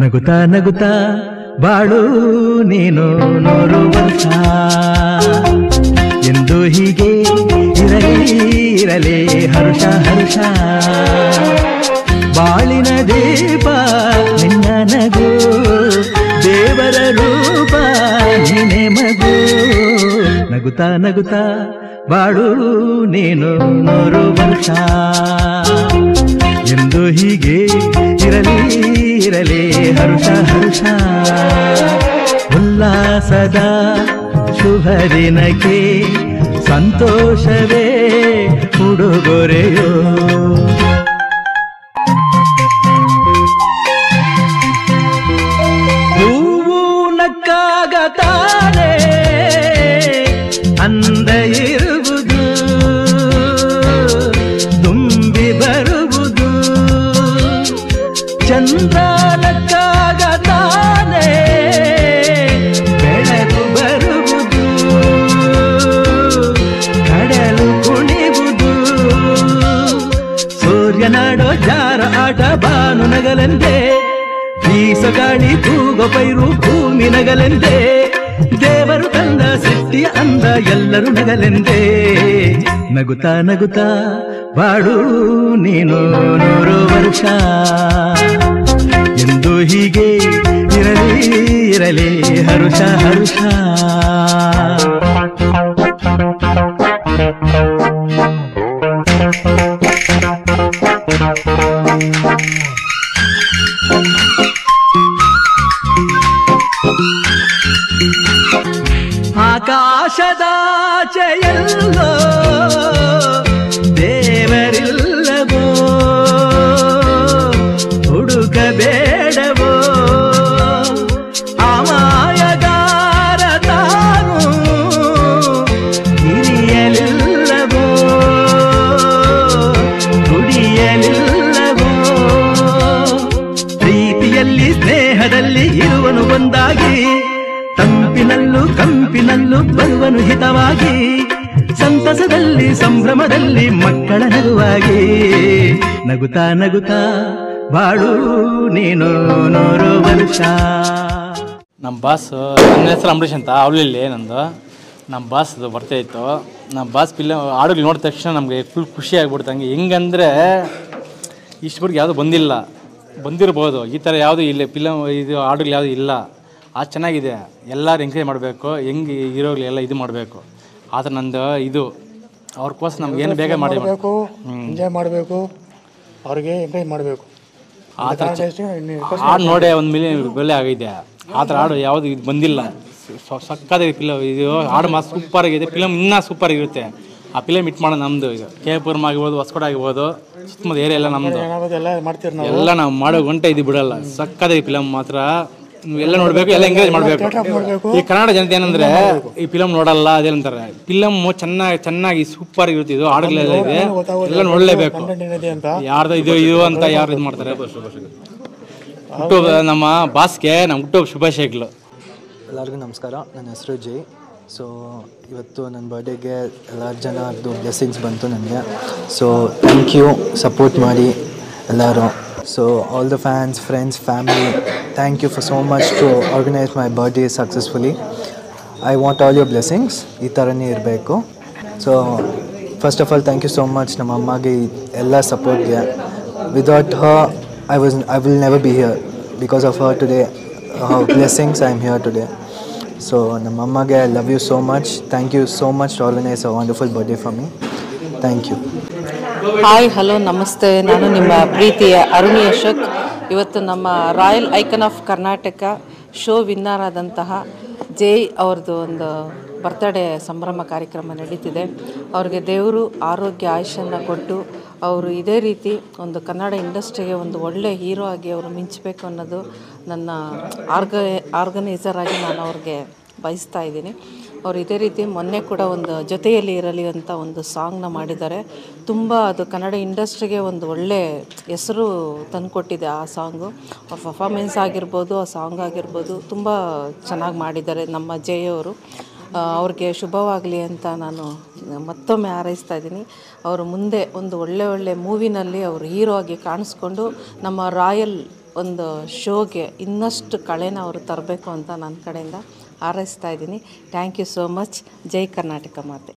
ನಗುತ್ತಾ ನಗುತ್ತಾ ಬಾಳು ನೀನು 100 ವರ್ಷ ಎಂದು ಹೀಗೆ ಇರಲಿ ಹರುಷ ಹರುಷ ಬಾಳಿನ ದೀಪ ನಿನ್ನ ನಗು ದೇವರ ರೂಪ ನೀನೆ ಮಗು ನಗುತ್ತಾ ನಗುತ್ತಾ ಬಾಳು ನೀನು 100 ವರ್ಷ ಎಂದು ಹೀಗೆ ಇರಲಿ ಹರುಷ ಹರುಷ ಉಲ್ಲಾಸದ ಶುಭ ದಿನಕ್ಕೆ ಸಂತೋಷವೇ ಉಡುಗೊರೆಯೋ ಹೂವು ನಕ್ಕಾಗ ತಾನೇ ಅಂದ ಇರುವುದು ತುಂಬಿ ಬರುವುದು ಚಂದ್ರ ನಕ್ಕಾಗ ತಾನೇ ಬೆಳಕು ಬರುವುದು ಕಡಲು ಕುಣಿವುದು ಸೂರ್ಯನಾಡೋ ಜಾರ ಆಟ ಬಾನು ನಗಲೆಂದೇ ಬೀಸಗಾಳಿ ತೂಗೋ ಪೈರು ಭೂಮಿ ನಗಲೆಂದೇ ದೇವರು ತಂದ ಸೃಷ್ಟಿಯ ಅಂದ ಎಲ್ಲರೂ ನಗಲೆಂದೇ ನಗುತ್ತಾ ನಗುತ್ತಾ ಬಾಡು ನೀನು 100 ವರ್ಷ ಎಂದು ಹೀಗೆ ಇರಲಿ ಹರುಷ ಹರುಷ ಆಕಾಶದಾಚೆಯಲ್ಲೋ ದೇವರಿಲ್ಲವೋ ಹುಡುಕಬೇಡವೋ ಅಮಾಯಗಾರ ತಾನು ಹಿರಿಯಲಿಲ್ಲವೋ ದುಡಿಯಲಿಲ್ಲವೋ ಪ್ರೀತಿಯಲ್ಲಿ ಸ್ನೇಹದಲ್ಲಿ ಇರುವನು ಒಂದಾಗಿ ತಂಪಿನಲ್ಲೂ ಕಂಪಿನಲ್ಲೂ ಬರುವನು ಹಿತವಾಗಿ ಸಂತಸದಲ್ಲಿ ಸಂಭ್ರಮದಲ್ಲಿ ಮಕ್ಕಳ ನಗುವಾಗಿ ನಗುತ್ತಾ ನಗುತ್ತಾ ಬಾಳು ನೀನು 100 ವರ್ಷ. ನಮ್ಮ ಬಾಸ್ ನನ್ನ ಹೆಸರು ಅಂಬರೀಷ್ ಅಂತ ಅವಳಿಲ್ಲಿ ನಂದು ನಮ್ಮ ಬಾಸ್ ಬರ್ತಾ ಇತ್ತು. ನಮ್ಮ ಬಾಸ್ ಹಾಡುಗಳು ನೋಡಿದ ತಕ್ಷಣ ನಮಗೆ ಫುಲ್ ಖುಷಿ ಆಗ್ಬಿಡ್ತು. ಹಂಗೆ ಹೆಂಗಂದರೆ ಇಷ್ಟವರೆಗೆ ಯಾವುದೂ ಬಂದಿರ್ಬೋದು ಈ ಥರ ಯಾವುದೂ ಇಲ್ಲ ಇದು ಹಾಡುಗಳು ಯಾವುದೂ ಇಲ್ಲ. ಅದು ಚೆನ್ನಾಗಿದೆ, ಎಲ್ಲರೂ ಎಂಕರೇಜ್ ಮಾಡಬೇಕು, ಹೆಂಗೆ ಹೀರೋಗಳೆಲ್ಲ ಇದು ಮಾಡಬೇಕು. ಆದರೆ ನಂದು ಇದು ಅವ್ರಿಗೋಸ್ಕರ ನಮ್ಗೆ ಏನು ಬೇಗ ಮಾಡಬೇಕು, ಎಂಜಾಯ್ ಮಾಡಬೇಕು, ಅವ್ರಿಗೆ ಎಂಕರೇಜ್ ಮಾಡಬೇಕು. ಆ ಥರ ಹಾಡು ನೋಡೇ 1 ಮಿಲಿಯನ್ ಬೆಲೆ ಆಗಿದೆ. ಆ ಥರ ಹಾಡು ಯಾವುದು ಇದು ಬಂದಿಲ್ಲ. ಸಕ್ಕತ್ತಾಗಿ ಫಿಲಮ್ ಇದು ಹಾಡು ಮಾತ್ರ ಸೂಪರ್ ಆಗಿದೆ. ಫಿಲಮ್ ಇನ್ನೂ ಸೂಪರ್ ಆಗಿರುತ್ತೆ. ಆ ಫಿಲಮ್ ಹಿಟ್ ಮಾಡೋದು ನಮ್ಮದು. ಈಗ KPುರಂ ಆಗಿರ್ಬೋದು, ಹೊಸಕೋಟೆ ಆಗಿರ್ಬೋದು, ಸುತ್ತಮುತ್ತ ಏರಿಯಾ ಎಲ್ಲ ನಮ್ಮದು. ಎಲ್ಲ ನಾವು ಮಾಡೋ ಗಂಟೆ ಇದು ಬಿಡಲ್ಲ. ಸಕ್ಕತ್ತಾಗಿ ಫಿಲಮ್ ಮಾತ್ರ ಎಲ್ಲ ನೋಡಬೇಕು, ಎಲ್ಲ ಎಂಕರೇಜ್ ಮಾಡಬೇಕು. ಈ ಕನ್ನಡ ಜನತೆ ಏನಂದ್ರೆ ಈ ಫಿಲಮ್ ನೋಡಲ್ಲ ಅದೇನಂತಾರೆ. ಫಿಲಮ್ ಚೆನ್ನಾಗಿ ಸೂಪರ್ ಆಗಿರುತ್ತೆ. ಇದು ಹಾಡುಗಳೆಲ್ಲ ಇದೆ, ಎಲ್ಲ ನೋಡಲೇಬೇಕು. ಯಾರ್ದು ಇದು ಅಂತ ಯಾರು ಇದು ಮಾಡ್ತಾರೆ. ಹುಟ್ಟುಹಬ್ಬ ನಮ್ಮ ಬಾಸ್ಗೆ ನಮ್ಮ ಹುಟ್ಟುಹಬ್ಬ ಶುಭಾಶಯಗಳು. ಎಲ್ಲರಿಗೂ ನಮಸ್ಕಾರ. ನನ್ನ ಹೆಸರು ಜೈ. ಸೊ ಇವತ್ತು ನನ್ನ ಬರ್ಡೇಗೆ ಎಲ್ಲರ ಜನದ್ದು ಬ್ಲೆಸ್ಸಿಂಗ್ಸ್ ಬಂತು ನನಗೆ. ಸೊ ಥ್ಯಾಂಕ್ ಯು, ಸಪೋರ್ಟ್ ಮಾಡಿ ಎಲ್ಲರೂ. So all the fans, friends, family, thank you for so much to organize my birthday successfully. I want all your blessings. ಈ ಥರನೇ ಇರಬೇಕು. So first of all thank you so much ನಮ್ಮ ಅಮ್ಮಗೆ ಎಲ್ಲ ಸಪೋರ್ಟ್ಗೆ. Without her I will never be here. Because of her today, her blessings, I am here today. So ನಮ್ಮ ಅಮ್ಮಗೆ I love you so much. Thank you so much to organize a wonderful birthday for me. Thank you. Hi, hello, ನಮಸ್ತೆ. ನಾನು ನಿಮ್ಮ ಪ್ರೀತಿಯ ಅರುಣಿ ಅಶೋಕ್. ಇವತ್ತು ನಮ್ಮ royal icon of Karnataka show winner ಆದಂತಹ ಜೈ ಅವ್ರದ್ದು ಒಂದು ಬರ್ತ್ಡೇ ಸಂಭ್ರಮ ಕಾರ್ಯಕ್ರಮ ನಡೀತಿದೆ. ಅವ್ರಿಗೆ ದೇವರು ಆರೋಗ್ಯ ಆಯುಷನ್ನು ಕೊಟ್ಟು ಅವರು ಇದೇ ರೀತಿ ಒಂದು ಕನ್ನಡ ಇಂಡಸ್ಟ್ರಿಗೆ ಒಂದು ಒಳ್ಳೆ ಹೀರೋ ಆಗಿ ಅವರು ಮಿಂಚಬೇಕು ಅನ್ನೋದು ನನ್ನ ಆರ್ಗನೈಸರ್ ಆಗಿ ನಾನು ಅವ್ರಿಗೆ ಬಯಸ್ತಾ ಇದ್ದೀನಿ. ಅವ್ರು ಇದೇ ರೀತಿ ಮೊನ್ನೆ ಕೂಡ ಒಂದು ಜೊತೆಯಲ್ಲಿ ಇರಲಿ ಅಂತ ಒಂದು ಸಾಂಗ್ನ ಮಾಡಿದ್ದಾರೆ. ತುಂಬ ಅದು ಕನ್ನಡ ಇಂಡಸ್ಟ್ರಿಗೆ ಒಂದು ಒಳ್ಳೆ ಹೆಸರು ತಂದುಕೊಟ್ಟಿದೆ ಆ ಸಾಂಗು. ಅವ್ರ ಪರ್ಫಾರ್ಮೆನ್ಸ್ ಆಗಿರ್ಬೋದು, ಆ ಸಾಂಗ್ ಆಗಿರ್ಬೋದು, ತುಂಬ ಚೆನ್ನಾಗಿ ಮಾಡಿದ್ದಾರೆ ನಮ್ಮ ಜೈ ಅವರು. ಅವ್ರಿಗೆ ಶುಭವಾಗಲಿ ಅಂತ ನಾನು ಮತ್ತೊಮ್ಮೆ ಹಾರೈಸ್ತಾ ಇದ್ದೀನಿ. ಅವರು ಮುಂದೆ ಒಂದು ಒಳ್ಳೆ ಮೂವಿನಲ್ಲಿ ಅವರು ಹೀರೋ ಆಗಿ ಕಾಣಿಸ್ಕೊಂಡು ನಮ್ಮ ರಾಯಲ್ ಒಂದು ಶೋಗೆ ಇನ್ನಷ್ಟು ಕಳೆನ ಅವರು ತರಬೇಕು ಅಂತ ನನ್ನ ಕಡೆಯಿಂದ ಹಾರೈಸ್ತಾ ಇದ್ದೀನಿ. Thank you so much. ಜೈ ಕರ್ನಾಟಕ ಮಾತೆ.